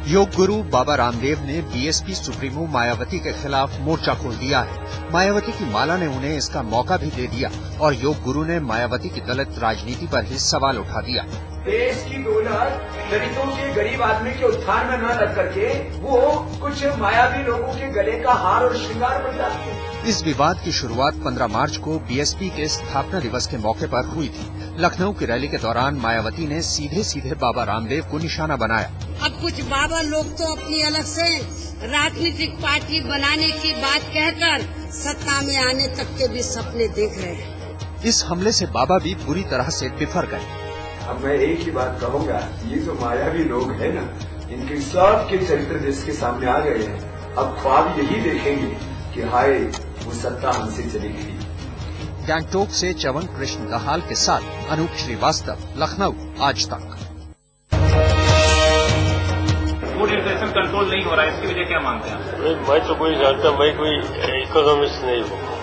योग गुरु बाबा रामदेव ने BSP supremo Mayawati के खिलाफ मोर्चा खोल दिया है। मायावती की माला ने उन्हें इसका मौका भी दे दिया और योग गुरु ने मायावती की दलित राजनीति पर ही सवाल उठा दिया। देश की दौलत दलितों के, गरीब आदमी के उत्थान में न लग करके वो कुछ मायावी लोगों के गले का हार और श्रृंगार बन जाती है। इस विवाद की शुरुआत 15 मार्च को बीएसपी के स्थापना दिवस के मौके पर हुई थी। लखनऊ की रैली के दौरान मायावती ने सीधे सीधे बाबा रामदेव को निशाना बनाया। अब कुछ बाबा लोग तो अपनी अलग से राजनीतिक पार्टी बनाने की बात कहकर सत्ता में आने तक के भी सपने देख रहे हैं। इस हमले से बाबा भी बुरी तरह से बिफर गए। अब मैं एक ही बात कहूँगा, ये जो मायावी लोग हैं ना, इनके सब के चरित्र जिसके सामने आ गए हैं, अब ख्वाब यही देखेंगे कि हाय वो सत्ता हमसे चली गई। गैंगटोक से चवन कृष्ण दहाल के साथ अनूप श्रीवास्तव, लखनऊ, आज तक। फूड इन्फ्लेशन कंट्रोल नहीं हो रहा है, इसकी वजह क्या मानते हैं? मैं तो कोई जानता, मैं कोई इकोनॉमिस्ट नहीं हूँ।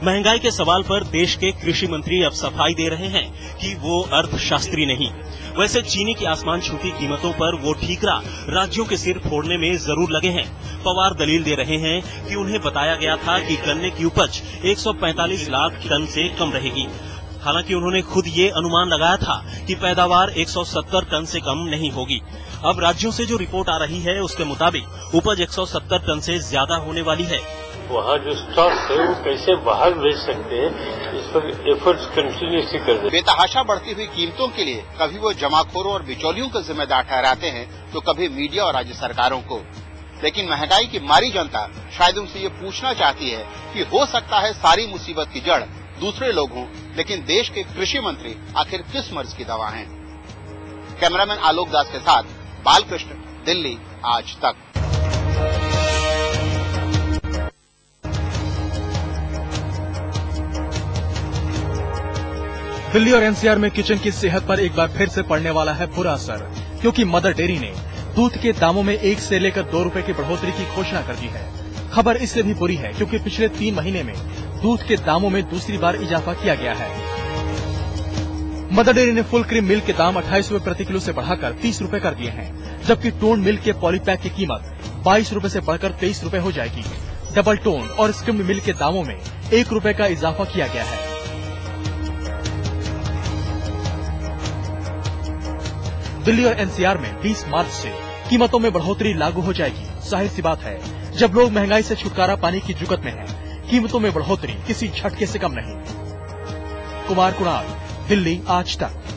महंगाई के सवाल पर देश के कृषि मंत्री अब सफाई दे रहे हैं कि वो अर्थशास्त्री नहीं। वैसे चीनी की आसमान छूती कीमतों पर वो ठीकरा राज्यों के सिर फोड़ने में जरूर लगे हैं। पवार दलील दे रहे हैं कि उन्हें बताया गया था कि गन्ने की उपज 145 लाख टन से कम रहेगी। हालांकि उन्होंने खुद ये अनुमान लगाया था कि पैदावार 170 टन से कम नहीं होगी। अब राज्यों से जो रिपोर्ट आ रही है उसके मुताबिक उपज 170 टन से ज्यादा होने वाली है। वहाँ जो स्टॉक है वो कैसे बाहर भेज सकते हैं, इस पर एफर्ट्स कंटिन्यूसली कर रहे हैं। बेतहाशा बढ़ती हुई कीमतों के लिए कभी वो जमाखोरों और बिचौलियों को जिम्मेदार ठहराते हैं तो कभी मीडिया और राज्य सरकारों को। लेकिन महंगाई की मारी जनता शायद उनसे ये पूछना चाहती है कि हो सकता है सारी मुसीबत की जड़ दूसरे लोग हों, लेकिन देश के कृषि मंत्री आखिर किस मर्ज की दवा हैं? कैमरामैन आलोक दास के साथ बालकृष्ण, दिल्ली, आज तक। दिल्ली और एनसीआर में किचन की सेहत पर एक बार फिर से पड़ने वाला है बुरा असर, क्योंकि मदर डेयरी ने दूध के दामों में 1 से लेकर 2 रुपए की बढ़ोतरी की घोषणा कर दी है। खबर इससे भी बुरी है क्योंकि पिछले 3 महीने में दूध के दामों में दूसरी बार इजाफा किया गया है। मदर डेयरी ने फुल क्रीम मिल्क के दाम 28 रुपए प्रति किलो से बढ़ाकर 30 रुपए कर दिए हैं, जबकि टोन मिल्क के पॉलीपैक की कीमत 22 रुपए से बढ़कर 23 रुपए हो जाएगी। डबल टोन और स्किम्ड मिल्क के दामों में 1 रुपए का इजाफा किया गया है। दिल्ली और एनसीआर में 20 मार्च से कीमतों में बढ़ोतरी लागू हो जाएगी। जाहिर सी बात है, जब लोग महंगाई से छुटकारा पाने की जुगत में हैं, कीमतों में बढ़ोतरी किसी झटके से कम नहीं। कुमार कुणाल, दिल्ली, आज तक।